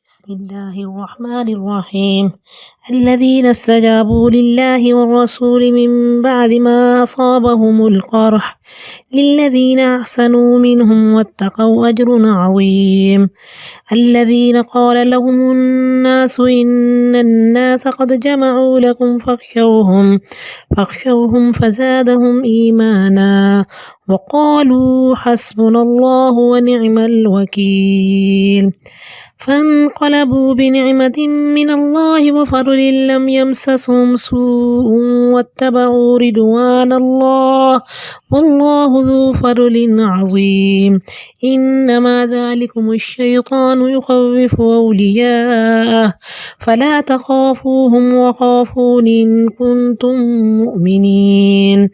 بسم الله الرحمن الرحيم. الذين استجابوا لله والرسول من بعد ما أصابهم القرح للذين أحسنوا منهم واتقوا أجر عظيم. الذين قال لهم الناس إن الناس قد جمعوا لكم فاخشوهم فزادهم إيمانا وقالوا حسبنا الله ونعم الوكيل. فانقلبوا بنعمة من الله وفضل لم يمسسهم سوء واتبعوا رضوان الله والله ذو فضل عظيم. إنما ذلكم الشيطان يخوف أولياءه فلا تخافوهم وخافون إن كنتم مؤمنين.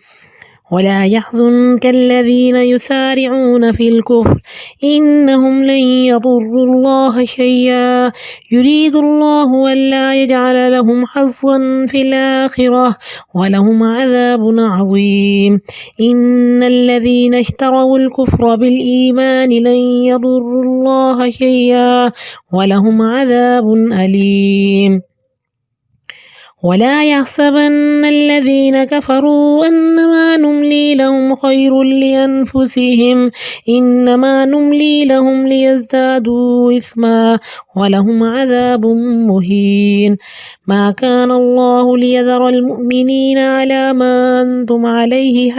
ولا يحزنك الذين يسارعون في الكفر إنهم لن يضروا الله شيئا يريد الله ألا يجعل لهم حظا في الآخرة ولهم عذاب عظيم. إن الذين اشتروا الكفر بالإيمان لن يضروا الله شيئا ولهم عذاب أليم. ولا يحسبن الذين كفروا أنما نملي لهم خير لأنفسهم إنما نملي لهم ليزدادوا إثما ولهم عذاب مهين. ما كان الله ليذر المؤمنين على ما أنتم عليه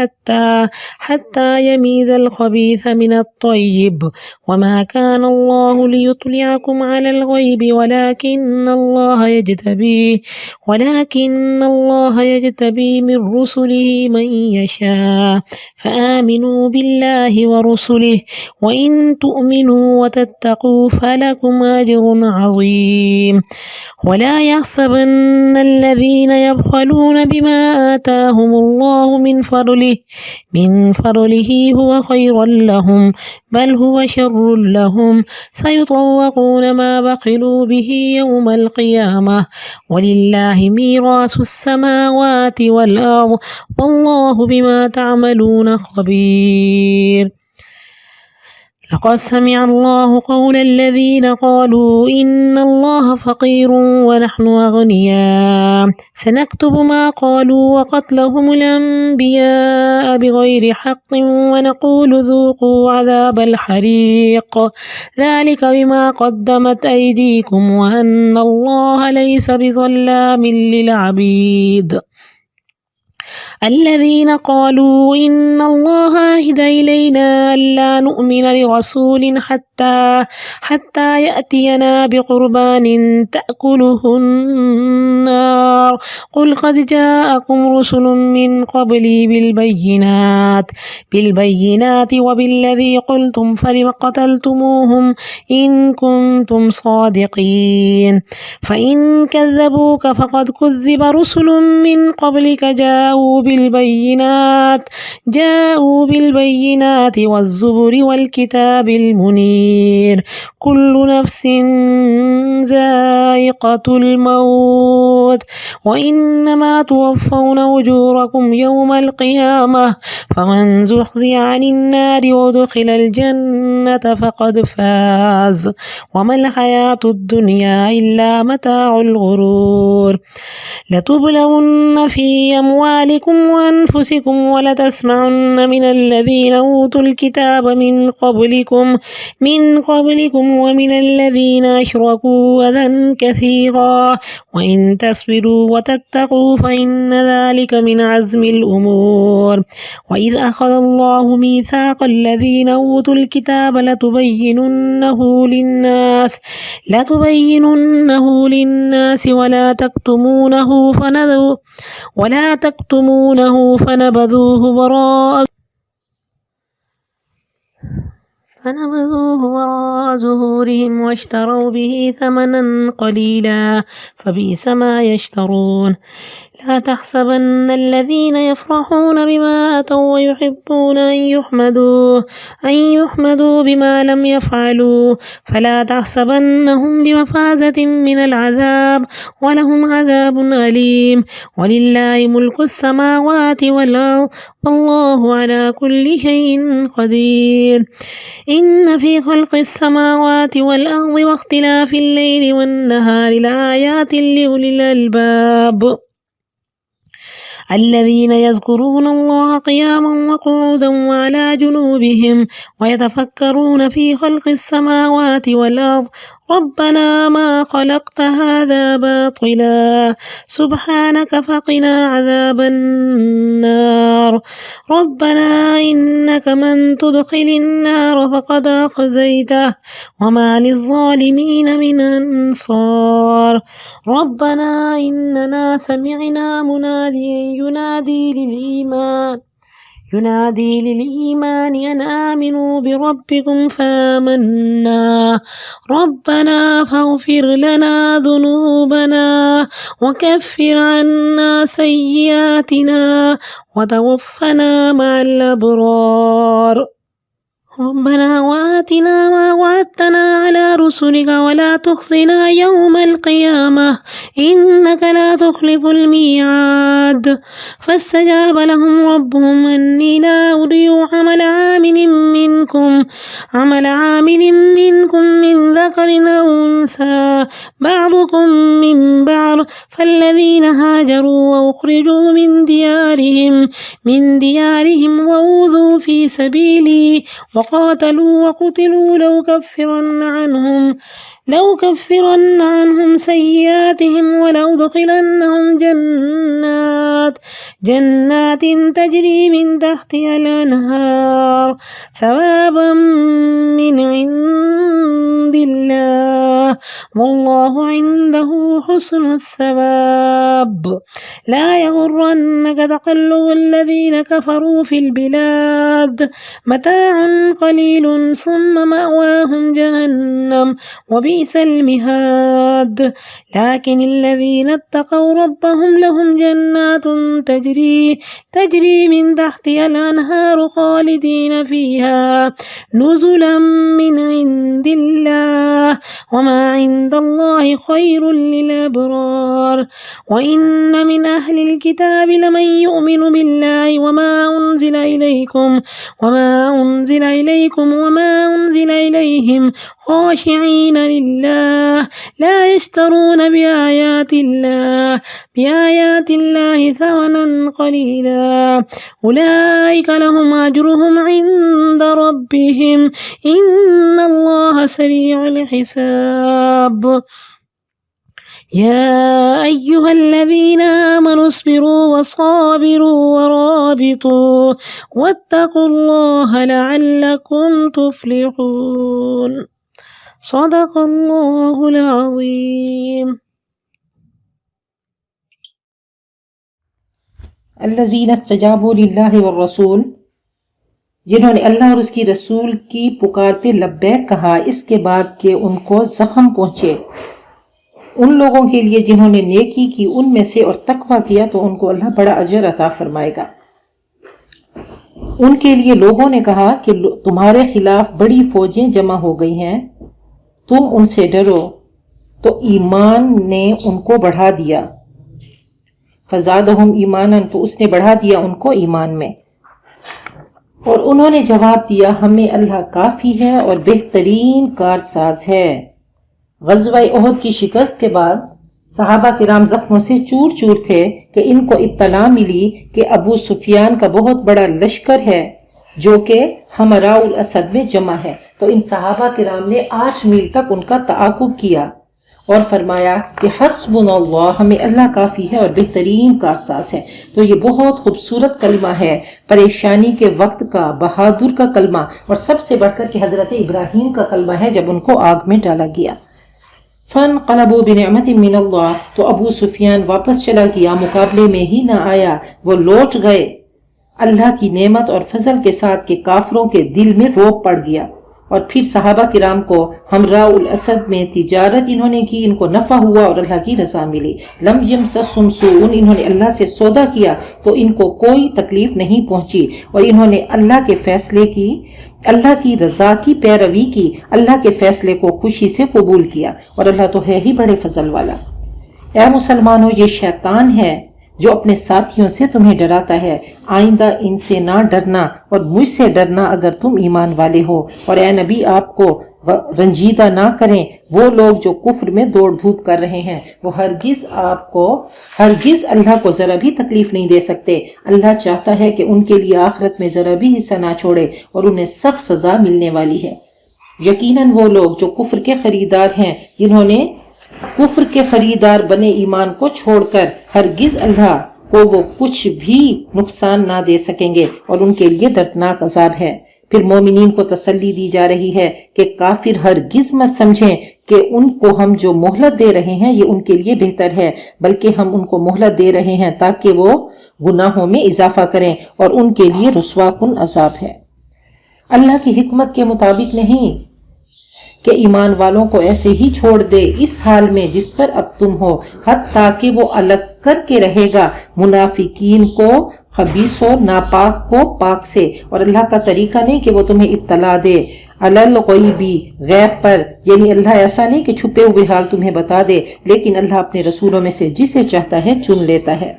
حتى يميز الخبيث من الطيب وما كان الله ليطلعكم على الغيب ولكن الله يجتبي من رسله من يشاء فآمنوا بالله ورسله وإن تؤمنوا وتتقوا فلكم أجر عظيم. ولا يحسبن الذين يبخلون بما آتاهم الله من فضله هو خيرا لهم بل هو شر لهم سيطوقون ما بخلوا به يوم القيامة ولله ميراث السماوات والأرض والله بما تعملون خبير. لقد سمع الله قول الذين قالوا إن الله فقير ونحن أغنياء سنكتب ما قالوا وقتلهم الأنبياء بغير حق ونقول ذوقوا عذاب الحريق ذلك بما قدمت أيديكم وأن الله ليس بظلام للعبيد. الذين قالوا إن الله عهد إلينا ألا نؤمن لرسول حتى يأتينا بقربان تأكله النار قل قد جاءكم رسل من قبلي بالبينات وبالذي قلتم فلم قتلتموهم إن كنتم صادقين. فإن كذبوك فقد كذب رسل من قبلك جاءوا بالبينات والزبر والكتاب المنير كل نفس ذائقة الموت وإنما توفون أجوركم يوم القيامة فمن زحزح عن النار وادخل الجنة فقد فاز وما الحياة الدنيا إلا متاع الغرور. لتبلون في أموالكم وأنفسكم ولتسمعن من الذين أوتوا الكتاب من قبلكم ومن الذين أشركوا أذى كثيرا وإن تصبروا وتتقوا فإن ذلك من عزم الأمور. وإذ أخذ الله ميثاق الذين أوتوا الكتاب لتبيننه للناس ولا تكتمونه فنبذوه وراء ظهورهم واشتروا به ثمنا قليلا فبئس ما يشترون. لا تحسبن الذين يفرحون بما أتوا ويحبون أن يحمدوا بما لم يفعلوا فلا تحسبنهم بمفازة من العذاب ولهم عذاب أليم. ولله ملك السماوات والأرض والله على كل شيء قدير. إن في خلق السماوات والأرض واختلاف الليل والنهار لآيات لأولي الألباب الذين يذكرون الله قياما وقعودا وعلى جنوبهم ويتفكرون في خلق السماوات والأرض ربنا ما خلقت هذا باطلا سبحانك فقنا عذاب النار ربنا إنك من تدخل النار فقد أخزيته وما للظالمين من أنصار ربنا إننا سمعنا مناديا ينادي للإيمان أن آمنوا بربكم فآمنا ربنا فاغفر لنا ذنوبنا وكفر عنا سيئاتنا وتوفنا مع الأبرار ربنا وآتنا ما وعدتنا على رسلك ولا تخزنا يوم القيامة إنك لا تخلف الميعاد فاستجاب لهم ربهم أني لا أضيع عمل عامل منكم من ذكر أو أنثى بعضكم من بعض فالذين هاجروا وأخرجوا من ديارهم وأوذوا في سبيلي وقاتلوا وقتلوا لو كفرن عنهم سيئاتهم ولأدخلنهم جنات تجري من تحتها الأنهار ثوابا من عند الله والله عنده حسن الثواب لا يغرنك تقلب الذين كفروا في البلاد متاع قليل ثم مأواهم جهنم وبئس المهاد لكن الذين اتقوا ربهم لهم جنات تجري من تحتها الأنهار خالدين فيها نزلا من عند الله وما عند الله خير للأبرار وإن من أهل الكتاب لمن يؤمن بالله وما أنزل إليكم وما أنزل إليهم خاشعين لله لا يشترون بآيات الله ثمنا قليلا أولئك لهم أجرهم عند ربهم إن الله سريع الحساب يا أيها الذين آمنوا اصبروا وصابروا ورابطوا واتقوا الله لعلكم تفلحون صدق الله العظيم الذین استجابوا للہ والرسول جنہوں نے اللہ اور اس کی رسول کی پکار پہ لبیک کہا اس کے بعد کہ ان کو زخم پہنچے ان لوگوں کے لیے جنہوں نے نیکی کی ان میں سے اور تقوی کیا تو ان کو اللہ بڑا اجر عطا فرمائے گا۔ ان کے لیے لوگوں نے کہا کہ تمہارے خلاف بڑی فوجیں جمع ہو گئی ہیں، تم ان سے ڈرو، تو ایمان نے ان کو بڑھا دیا، فزادہم ایمانا، تو اس نے بڑھا دیا ان کو ایمان میں، اور انہوں نے جواب دیا ہمیں اللہ کافی ہے اور بہترین کارساز ہے۔ غزوہ احد کی شکست کے بعد صحابہ کرام زخموں سے چور چور تھے کہ ان کو اطلاع ملی کہ ابو سفیان کا بہت بڑا لشکر ہے جو کہ حمراء الاسد میں جمع ہے، تو ان صحابہ کرام نے 8 میل تک ان کا تعاقب کیا اور فرمایا کہ حسبنا اللہ، ہمیں اللہ کافی ہے اور بہترین کارساز ہے۔ تو یہ بہت خوبصورت کلمہ ہے، پریشانی کے وقت کا بہادر کا کلمہ، اور سب سے بڑھ کر کہ حضرت ابراہیم کا کلمہ ہے جب ان کو آگ میں ڈالا گیا۔ فانقلبوا بنعمت من اللہ، تو ابو سفیان واپس چلا گیا، مقابلے میں ہی نہ آیا، وہ لوٹ گئے اللہ کی نعمت اور فضل کے ساتھ کہ کافروں کے دل میں رعب پڑ گیا۔ اور پھر صحابہ کرام کو حمراء الاسد میں تجارت انہوں نے کی، ان کو نفع ہوا اور اللہ کی رضا ملی۔ لم یمسسہم سوء، انہوں نے اللہ سے سودا کیا تو ان کو کوئی تکلیف نہیں پہنچی، اور انہوں نے اللہ کے فیصلے کی، اللہ کی رضا کی پیروی کی، اللہ کے فیصلے کو خوشی سے قبول کیا، اور اللہ تو ہے ہی بڑے فضل والا۔ اے مسلمانوں، یہ شیطان ہے جو اپنے ساتھیوں سے تمہیں ڈراتا ہے، آئندہ ان سے نہ ڈرنا اور مجھ سے ڈرنا اگر تم ایمان والے ہو۔ اور اے نبی آپ کو رنجیدہ نہ کریں وہ لوگ جو کفر میں دوڑ دھوپ کر رہے ہیں، وہ ہرگز اللہ کو ذرا بھی تکلیف نہیں دے سکتے۔ اللہ چاہتا ہے کہ ان کے لیے آخرت میں ذرا بھی حصہ نہ چھوڑے اور انہیں سخت سزا ملنے والی ہے۔ یقیناً وہ لوگ جو کفر کے خریدار ہیں، جنہوں نے کفر کے خریدار بنے ایمان کو چھوڑ کر، ہرگز اللہ کو وہ کچھ بھی نقصان نہ دے سکیں گے اور ان کے لیے دردناک عذاب ہے۔ پھر مومنین کو تسلی دی جا رہی ہے کہ کافر ہرگز مت سمجھیں کہ ان کو ہم جو مہلت دے رہے ہیں یہ ان کے لیے بہتر ہے، بلکہ ہم ان کو مہلت دے رہے ہیں تاکہ وہ گناہوں میں اضافہ کریں اور ان کے لیے رسوا کن عذاب ہے۔ اللہ کی حکمت کے مطابق نہیں کہ ایمان والوں کو ایسے ہی چھوڑ دے اس حال میں جس پر اب تم ہو، حتیٰ کہ وہ الگ کر کے رہے گا منافقین کو خبیث و ناپاک کو پاک سے، اور اللہ کا طریقہ نہیں کہ وہ تمہیں اطلاع دے الغیبی غیب پر، یعنی اللہ ایسا نہیں کہ چھپے ہوئے حال تمہیں بتا دے، لیکن اللہ اپنے رسولوں میں سے جسے چاہتا ہے چن لیتا ہے۔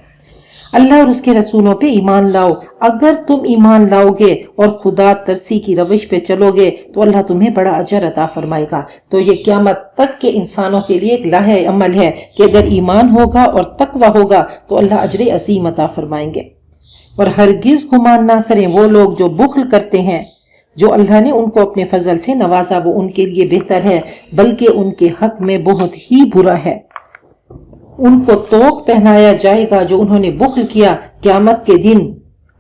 اللہ اور اس کے رسولوں پہ ایمان لاؤ، اگر تم ایمان لاؤ گے اور خدا ترسی کی روش پہ چلو گے تو اللہ تمہیں بڑا اجر عطا فرمائے گا۔ تو یہ قیامت تک کے انسانوں کے لیے ایک لاہ عمل ہے کہ اگر ایمان ہوگا اور تقوی ہوگا تو اللہ اجر عظیم عطا فرمائیں گے۔ اور ہرگز گمان نہ کریں وہ لوگ جو بخل کرتے ہیں، جو اللہ نے ان کو اپنے فضل سے نوازا وہ ان کے لیے بہتر ہے، بلکہ ان کے حق میں بہت ہی برا ہے۔ ان کو توق پہنایا جائے گا جو انہوں نے بخل کیا قیامت کے دن،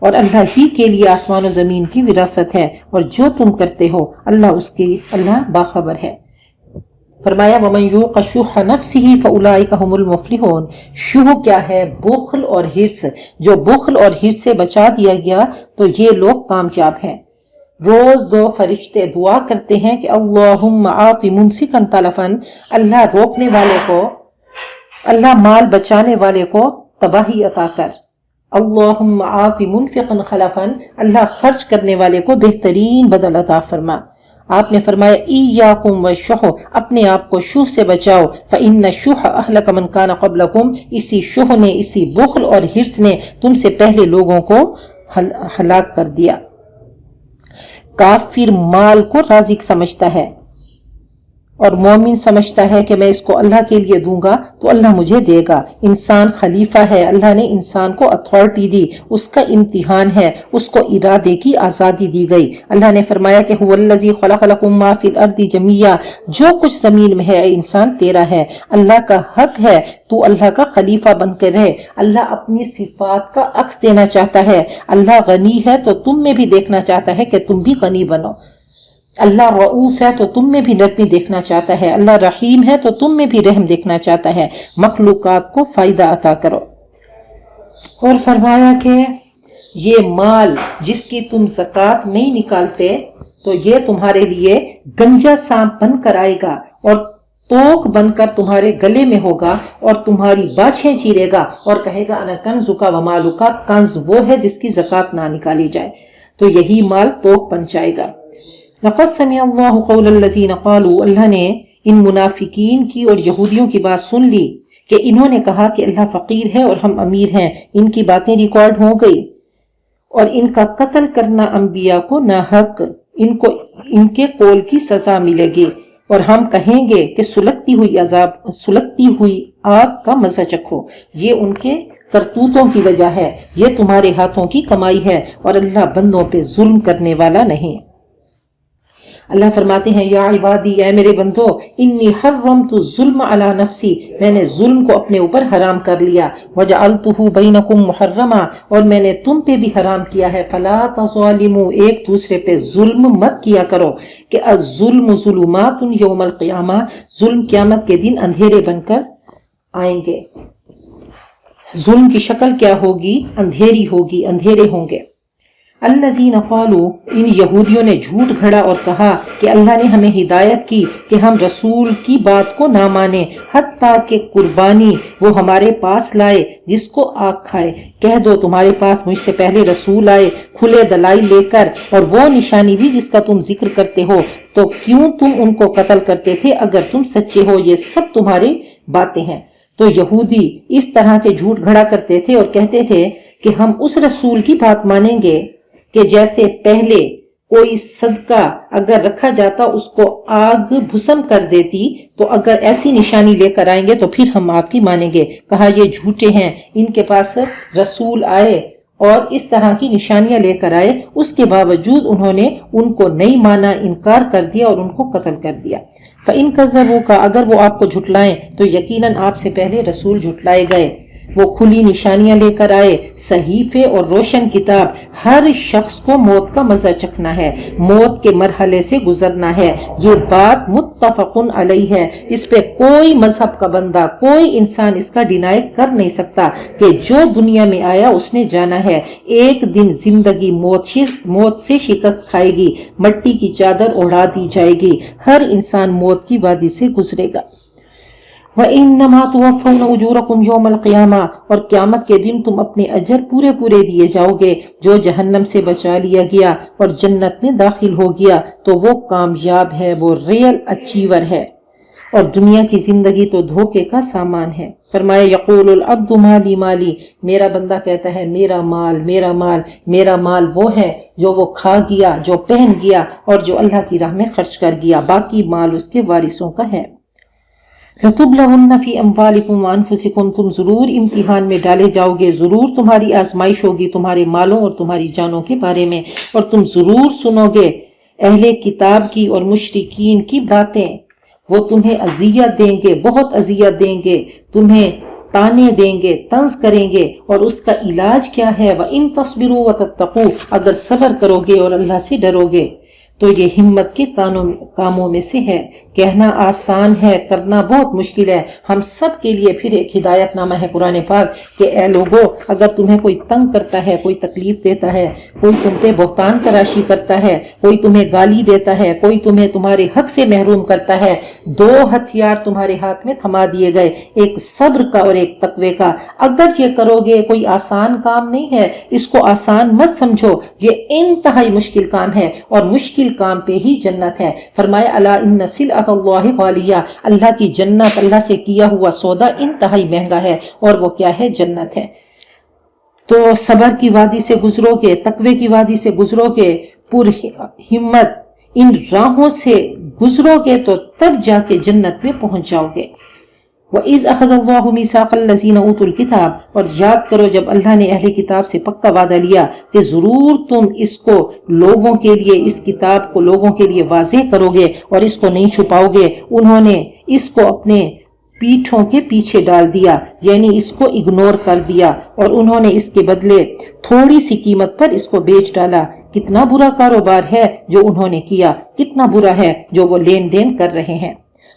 اور اللہ ہی کے لیے آسمان و زمین کی وراثت ہے، اور جو تم کرتے ہو اللہ باخبر ہے۔ فرمایا وَمَن يُوقَ شُحَّ نَفْسِهِ فَأُولَٰئِكَ هُمُ الْمُفْلِحُونَ۔ شح کیا ہے؟ بخل اور حرص۔ جو بخل اور حرص سے بچا دیا گیا تو یہ لوگ کامیاب ہیں۔ روز دو فرشتے دعا کرتے ہیں کہ اللہم آت ممسکا تلفا، اللہ روکنے والے کو، اللہ مال بچانے والے کو تباہی عطا کر۔ اللہم آت منفقا خلفا، اللہ خرچ کرنے والے کو بہترین بدل عطا فرما۔ آپ نے فرمایا ایاکم والشح، اپنے آپ کو شح سے بچاؤ، فإن الشح اہلک من کان قبلکم، اسی شح نے، اسی بخل اور حرص نے تم سے پہلے لوگوں کو ہلاک کر دیا۔ کافر مال کو رازق سمجھتا ہے اور مومن سمجھتا ہے کہ میں اس کو اللہ کے لیے دوں گا تو اللہ مجھے دے گا۔ انسان خلیفہ ہے، اللہ نے انسان کو اتھارٹی دی، اس کا امتحان ہے، اس کو ارادے کی آزادی دی گئی۔ اللہ نے فرمایا کہ هو الذی خلق لکم ما فی الارض جمیعا، جو کچھ زمین میں ہے اے انسان تیرا ہے۔ اللہ کا حق ہے تو اللہ کا خلیفہ بن کے رہے۔ اللہ اپنی صفات کا عکس دینا چاہتا ہے۔ اللہ غنی ہے تو تم میں بھی دیکھنا چاہتا ہے کہ تم بھی غنی بنو۔ اللہ رؤوف ہے تو تم میں بھی نرمی دیکھنا چاہتا ہے۔ اللہ رحیم ہے تو تم میں بھی رحم دیکھنا چاہتا ہے۔ مخلوقات کو فائدہ عطا کرو۔ اور فرمایا کہ یہ مال جس کی تم زکوٰۃ نہیں نکالتے تو یہ تمہارے لیے گنجا سانپ بن کر آئے گا اور توق بن کر تمہارے گلے میں ہوگا اور تمہاری باچھیں چیرے گا اور کہے گا انا کنزک و مالک، کنز وہ ہے جس کی زکوٰۃ نہ نکالی جائے، تو یہی مال توق بن جائے گا۔ لقد سمع اللہ قول الذین قالوا، اللہ نے ان منافقین کی اور یہودیوں کی بات سن لی کہ انہوں نے کہا کہ اللہ فقیر ہے اور ہم امیر ہیں۔ ان کی باتیں ریکارڈ ہو گئی اور ان کا قتل کرنا انبیاء کو ناحق، ان کے قول کی سزا ملے گی، اور ہم کہیں گے کہ سلگتی ہوئی آگ کا مزہ چکھو۔ یہ ان کے کرتوتوں کی وجہ ہے، یہ تمہارے ہاتھوں کی کمائی ہے، اور اللہ بندوں پہ ظلم کرنے والا نہیں۔ اللہ فرماتے ہیں یا عبادی، اے میرے بندو، انی حرمت الظلم علی نفسی، میں نے ظلم کو اپنے اوپر حرام کر لیا، وجعلتہ بینکم محرما، اور میں نے تم پہ بھی حرام کیا ہے، فلا تظالموا، ایک دوسرے پہ ظلم مت کیا کرو، کہ الظلم ظلمات یوم القیامہ، ظلم قیامت کے دن اندھیرے بن کر آئیں گے۔ ظلم کی شکل کیا ہوگی؟ اندھیری ہوگی، اندھیرے ہوں گے۔ الذین قالوا، ان یہودیوں نے جھوٹ گھڑا اور کہا کہ اللہ نے ہمیں ہدایت کی کہ ہم رسول کی بات کو نہ مانیں، حتیٰ کہ قربانی وہ ہمارے پاس لائے جس کو آگ کھائے۔ کہہ دو تمہارے پاس مجھ سے پہلے رسول آئے کھلے دلائل لے کر، اور وہ نشانی بھی جس کا تم ذکر کرتے ہو، تو کیوں تم ان کو قتل کرتے تھے اگر تم سچے ہو؟ یہ سب تمہاری باتیں ہیں۔ تو یہودی اس طرح کے جھوٹ گھڑا کرتے تھے اور کہتے تھے کہ ہم اس رسول کی بات مانیں گے کہ جیسے پہلے کوئی صدقہ اگر رکھا جاتا اس کو آگ بھسم کر دیتی، تو اگر ایسی نشانی لے کر آئیں گے تو پھر ہم آپ کی مانیں گے۔ کہا یہ جھوٹے ہیں، ان کے پاس رسول آئے اور اس طرح کی نشانیاں لے کر آئے، اس کے باوجود انہوں نے ان کو نہیں مانا، انکار کر دیا اور ان کو قتل کر دیا۔ فَإِن كَذَّبُوكَ، اگر وہ آپ کو جھٹلائیں تو یقیناً آپ سے پہلے رسول جھٹلائے گئے۔ وہ کھلی نشانیاں لے کر آئے، صحیفے اور روشن کتاب۔ ہر شخص کو موت کا مزہ چکھنا ہے، موت کے مرحلے سے گزرنا ہے۔ یہ بات متفق علیہ ہے، اس پہ کوئی مذہب کا بندہ، کوئی انسان اس کا ڈینائی کر نہیں سکتا کہ جو دنیا میں آیا اس نے جانا ہے۔ ایک دن زندگی موت سے شکست کھائے گی، مٹی کی چادر اڑا دی جائے گی، ہر انسان موت کی وادی سے گزرے گا۔ وَإِنَّمَا تُوَفَّوْنَ أُجُورَكُمْ يَوْمَ الْقِيَامَةِ، اور قیامت کے دن تم اپنے اجر پورے پورے دیے جاؤ گے۔ جو جہنم سے بچا لیا گیا اور جنت میں داخل ہو گیا تو وہ کامیاب ہے، وہ ریئل اچیور ہے، اور دنیا کی زندگی تو دھوکے کا سامان ہے۔ فرمایا یقول العبد مالی مالی، میرا بندہ کہتا ہے میرا مال میرا مال۔ میرا مال وہ ہے جو وہ کھا گیا، جو پہن گیا اور جو اللہ کی راہ میں خرچ کر گیا، باقی مال اس کے وارثوں کا ہے۔ لَتُبْلَوُنَّ فِي أَمْوَالِكُمْ وَأَنفُسِكُمْ، تم ضرور امتحان میں ڈالے جاؤ گے، ضرور تمہاری آزمائش ہوگی تمہارے مالوں اور تمہاری جانوں کے بارے میں، اور تم ضرور سنو گے اہل کتاب کی اور مشرکین کی باتیں۔ وہ تمہیں اذیت دیں گے، بہت اذیت دیں گے، تمہیں تانے دیں گے، طنز کریں گے، اور اس کا علاج کیا ہے؟ وَإِن تَصْبِرُوا وَتَتَّقُوا، اگر صبر کرو گے اور اللہ سے ڈرو گے تو یہ ہمت کے کاموں میں سے ہے۔ کہنا آسان ہے، کرنا بہت مشکل ہے۔ ہم سب کے لیے پھر ایک ہدایت نامہ ہے قرآن پاک کہ اے لوگو، اگر تمہیں کوئی تنگ کرتا ہے، کوئی تکلیف دیتا ہے، کوئی تم پہ بہتان تراشی کرتا ہے، کوئی تمہیں گالی دیتا ہے، کوئی تمہیں تمہارے حق سے محروم کرتا ہے، دو ہتھیار تمہارے ہاتھ میں تھما دیے گئے، ایک صبر کا اور ایک تقوی کا۔ اگر یہ کرو گے، کوئی آسان کام نہیں ہے، اس کو آسان مت سمجھو، یہ انتہائی مشکل کام ہے، اور مشکل کام پہ ہی جنت ہے۔ فرمایا الا ان سلعۃ اللہ غالیہ، اللہ کی جنت، اللہ سے کیا ہوا سودا انتہائی مہنگا ہے، اور وہ کیا ہے؟ جنت ہے۔ تو صبر کی وادی سے گزرو گے، تقوی کی وادی سے گزرو گے، پر ہمت ان راہوں سے گزرو گے تو تب جا کے جنت میں پہنچ جاؤ گے۔ وَإِذْ أَخَذَ اللَّهُ مِيثَاقَ الَّذِينَ أُوتُوا الْكِتَابَ، اور یاد کرو جب اللہ نے اہل کتاب سے پکا وعدہ لیا کہ ضرور تم اس کو لوگوں کے لیے، اس کتاب کو لوگوں کے لیے واضح کرو گے اور اس کو نہیں چھپاؤ گے۔ انہوں نے اس کو اپنے پیٹھوں کے پیچھے ڈال دیا، یعنی اس کو اگنور کر دیا، اور انہوں نے اس کے بدلے تھوڑی سی قیمت پر اس کو بیچ ڈالا۔ کتنا برا کاروبار ہے جو انہوں نے کیا، کتنا برا ہے جو وہ لین دین کر رہے ہیں۔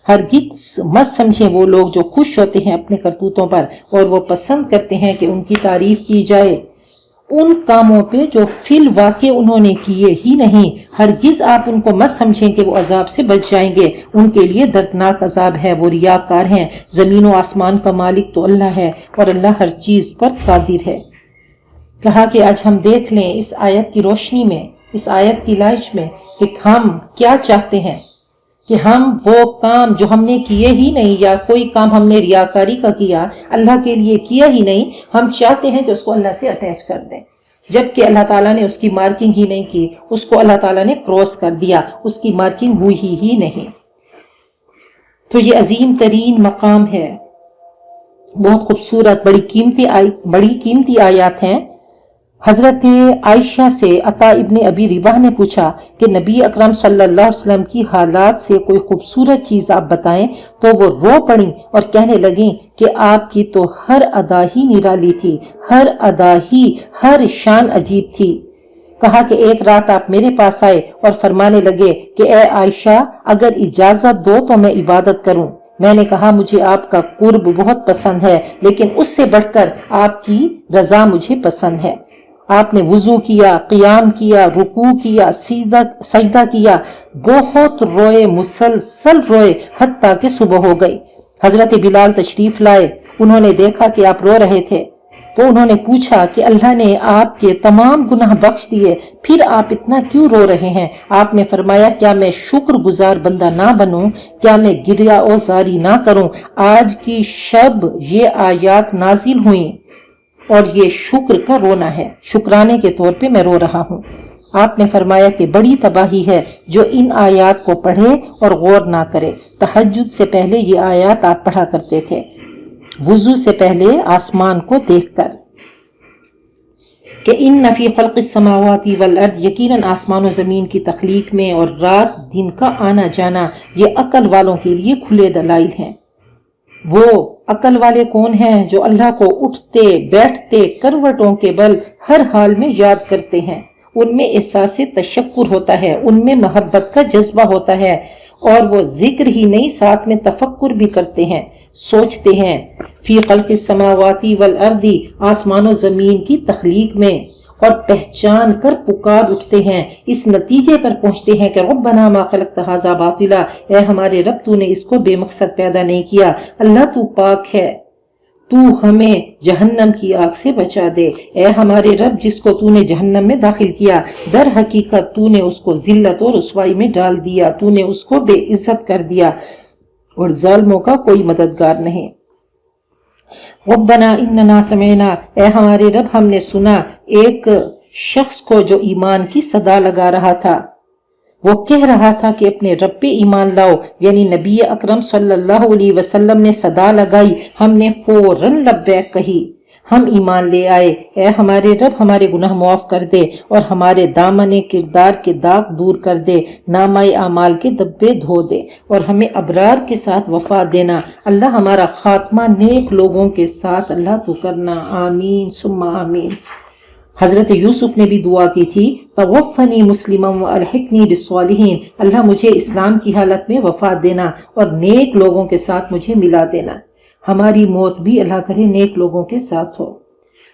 ہرگز مت سمجھیں وہ لوگ جو خوش ہوتے ہیں اپنے کرتوتوں پر اور وہ پسند کرتے ہیں کہ ان کی تعریف کی جائے ان کاموں پہ جو فی الواقع انہوں نے کیے ہی نہیں۔ ہرگز آپ ان کو مت سمجھیں کہ وہ عذاب سے بچ جائیں گے، ان کے لیے دردناک عذاب ہے، وہ ریاکار ہیں۔ زمین و آسمان کا مالک تو اللہ ہے، اور اللہ ہر چیز پر قادر ہے۔ کہا کہ آج ہم دیکھ لیں اس آیت کی روشنی میں، اس آیت کی لائٹ میں، کہ ہم کیا چاہتے ہیں، کہ ہم وہ کام جو ہم نے کیے ہی نہیں، یا کوئی کام ہم نے ریاکاری کا کیا، اللہ کے لیے کیا ہی نہیں، ہم چاہتے ہیں کہ اس کو اللہ سے اٹیچ کر دیں، جبکہ اللہ تعالیٰ نے اس کی مارکنگ ہی نہیں کی، اس کو اللہ تعالیٰ نے کراس کر دیا، اس کی مارکنگ ہوئی ہی نہیں۔ تو یہ عظیم ترین مقام ہے، بہت خوبصورت، بڑی قیمتی آیات ہیں۔ حضرت عائشہ سے عطا ابن ابی رباح نے پوچھا کہ نبی اکرم صلی اللہ علیہ وسلم کی حالات سے کوئی خوبصورت چیز آپ بتائیں، تو وہ رو پڑیں اور کہنے لگیں کہ آپ کی تو ہر ادا ہی نرالی تھی، ہر ادا ہی، ہر شان عجیب تھی۔ کہا کہ ایک رات آپ میرے پاس آئے اور فرمانے لگے کہ اے عائشہ، اگر اجازت دو تو میں عبادت کروں۔ میں نے کہا مجھے آپ کا قرب بہت پسند ہے، لیکن اس سے بڑھ کر آپ کی رضا مجھے پسند ہے۔ آپ نے وضو کیا، قیام کیا، رکوع کیا، سجدہ کیا، بہت روئے، مسلسل روئے، حتیٰ کہ صبح ہو گئی۔ حضرت بلال تشریف لائے، انہوں نے دیکھا کہ آپ رو رہے تھے تو انہوں نے پوچھا کہ اللہ نے آپ کے تمام گناہ بخش دیے، پھر آپ اتنا کیوں رو رہے ہیں؟ آپ نے فرمایا کیا میں شکر گزار بندہ نہ بنوں؟ کیا میں گریہ و زاری نہ کروں؟ آج کی شب یہ آیات نازل ہوئیں اور یہ شکر کا رونا ہے، شکرانے کے طور پہ میں رو رہا ہوں۔ آپ نے فرمایا کہ بڑی تباہی ہے جو ان آیات کو پڑھے اور غور نہ کرے۔ تہجد سے پہلے یہ آیات آپ پڑھا کرتے تھے، وضو سے پہلے آسمان کو دیکھ کر، کہ ان فی خلق السماوات والارض، یقیناً آسمان و زمین کی تخلیق میں اور رات دن کا آنا جانا یہ عقل والوں کے لیے کھلے دلائل ہیں۔ وہ عقل والے کون ہیں؟ جو اللہ کو اٹھتے بیٹھتے کروٹوں کے بل ہر حال میں یاد کرتے ہیں، ان میں احساس تشکر ہوتا ہے، ان میں محبت کا جذبہ ہوتا ہے، اور وہ ذکر ہی نہیں ساتھ میں تفکر بھی کرتے ہیں، سوچتے ہیں۔ فی خلق السماوات والارض، آسمان و زمین کی تخلیق میں، اور پہچان کر پکار اٹھتے ہیں، اس نتیجے پر پہنچتے ہیں کہ ربنا ما خلقت ھذا باطلا، اے ہمارے رب تو نے اس کو بے مقصد پیدا نہیں کیا، اللہ تو پاک ہے، تو ہمیں جہنم کی آگ سے بچا دے، اے ہمارے رب جس کو تو نے جہنم میں داخل کیا در حقیقت تو نے اس کو ذلت اور رسوائی میں ڈال دیا، تو نے اس کو بے عزت کر دیا، اور ظالموں کا کوئی مددگار نہیں۔ ربنا اننا سمعنا، اے ہمارے رب ہم نے سنا ایک شخص کو جو ایمان کی صدا لگا رہا تھا، وہ کہہ رہا تھا کہ اپنے رب پہ ایمان لاؤ، یعنی نبی اکرم صلی اللہ علیہ وسلم نے صدا لگائی، ہم نے فوراً لبیک کہی، ہم ایمان لے آئے، اے ہمارے رب ہمارے گناہ معاف کر دے اور ہمارے دامن کردار کے داغ دور کر دے، نامہ اعمال کے دبے دھو دے اور ہمیں ابرار کے ساتھ وفات دینا، اللہ ہمارا خاتمہ نیک لوگوں کے ساتھ اللہ تو کرنا، آمین ثم آمین۔ حضرت یوسف نے بھی دعا کی تھی، توفنی مسلما والحقنی بالصالحین، اللہ مجھے اسلام کی حالت میں وفات دینا اور نیک لوگوں کے ساتھ مجھے ملا دینا، ہماری موت بھی اللہ کرے نیک لوگوں کے ساتھ ہو،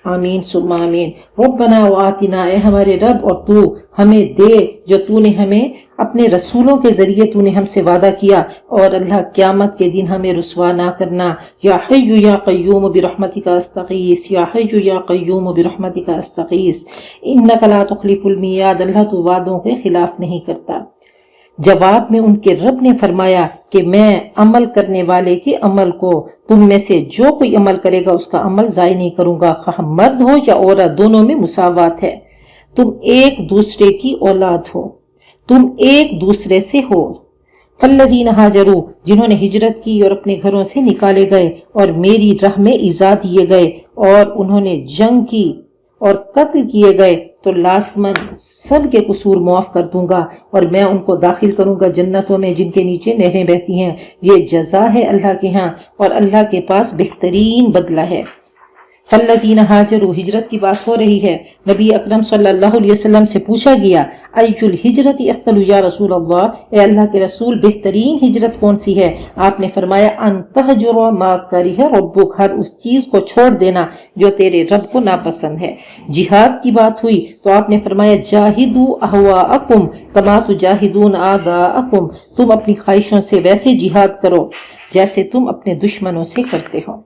آمین ثم آمین۔ ربنا وآتنا، اے ہمارے رب اور تو ہمیں دے جو تو نے ہمیں اپنے رسولوں کے ذریعے تو نے ہم سے وعدہ کیا، اور اللہ قیامت کے دن ہمیں رسوا نہ کرنا، یا حی یا قیوم برحمتک استغیث، یا حی یا قیوم برحمتک استغیث، انک لا تخلف المیعاد، اللہ تو وعدوں کے خلاف نہیں کرتا۔ جواب میں ان کے رب نے فرمایا کہ میں عمل کرنے والے کے عمل کو تم میں سے جو کوئی عمل کرے گا اس کا عمل ضائع نہیں کروں گا، خواہ مرد ہو یا عورت، دونوں میں مساوات ہے، تم ایک دوسرے کی اولاد ہو، تم ایک دوسرے سے ہو۔ فالذین ہاجروا، جنہوں نے ہجرت کی اور اپنے گھروں سے نکالے گئے اور میری راہ میں ایذا دیے گئے اور انہوں نے جنگ کی اور قتل کیے گئے، تو لازماً سب کے قصور معاف کر دوں گا اور میں ان کو داخل کروں گا جنتوں میں جن کے نیچے نہریں بہتی ہیں، یہ جزا ہے اللہ کے ہاں اور اللہ کے پاس بہترین بدلہ ہے۔ فالذین ہاجروا، ہجرت کی بات ہو رہی ہے، نبی اکرم صلی اللہ علیہ وسلم سے پوچھا گیا ای الہجرت افضل یا رسول اللہ، اے اللہ کے رسول بہترین ہجرت کون سی ہے؟ آپ نے فرمایا ان تہجر ما کرہ ربک، ہر اس چیز کو چھوڑ دینا جو تیرے رب کو ناپسند ہے۔ جہاد کی بات ہوئی تو آپ نے فرمایا جاہدوا اہواءکم کما تجاہدون اعداءکم، تم اپنی خواہشوں سے ویسے جہاد کرو جیسے تم اپنے دشمنوں سے کرتے ہو۔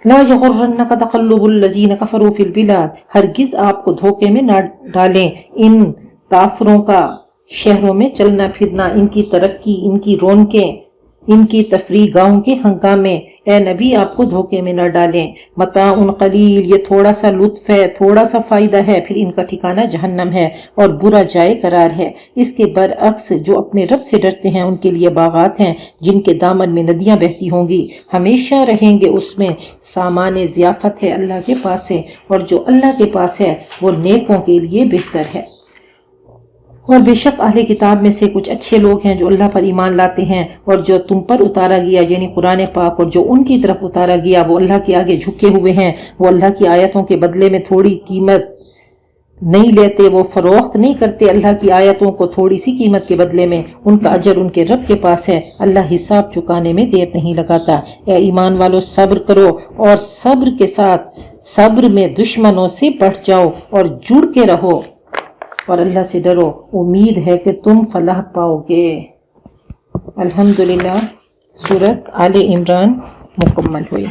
لا یغرنک تقلب الذین کفروا فی البلاد، ہرگز آپ کو دھوکے میں نہ ڈالیں ان کافروں کا شہروں میں چلنا پھرنا، ان کی ترقی، ان کی رونقیں، ان کی تفریح گاہوں کے ہنگامے، اے نبی آپ کو دھوکے میں نہ ڈالیں۔ متاع قلیل، یہ تھوڑا سا لطف ہے، تھوڑا سا فائدہ ہے، پھر ان کا ٹھکانہ جہنم ہے اور برا جائے قرار ہے۔ اس کے برعکس جو اپنے رب سے ڈرتے ہیں ان کے لیے باغات ہیں جن کے دامن میں ندیاں بہتی ہوں گی، ہمیشہ رہیں گے اس میں، سامان ضیافت ہے اللہ کے پاس سے، اور جو اللہ کے پاس ہے وہ نیکوں کے لیے بہتر ہے۔ اور بے شک اہل کتاب میں سے کچھ اچھے لوگ ہیں جو اللہ پر ایمان لاتے ہیں اور جو تم پر اتارا گیا یعنی قرآن پاک اور جو ان کی طرف اتارا گیا وہ اللہ کے آگے جھکے ہوئے ہیں، وہ اللہ کی آیتوں کے بدلے میں تھوڑی قیمت نہیں لیتے، وہ فروخت نہیں کرتے اللہ کی آیتوں کو تھوڑی سی قیمت کے بدلے میں، ان کا اجر ان کے رب کے پاس ہے، اللہ حساب چکانے میں دیر نہیں لگاتا۔ اے ایمان والو صبر کرو اور صبر کے ساتھ صبر میں دشمنوں سے بڑھ جاؤ اور جڑ کے رہو اور اللہ سے ڈرو، امید ہے کہ تم فلاح پاؤ گے۔ الحمدللہ، سورۃ آل عمران مکمل ہوئی۔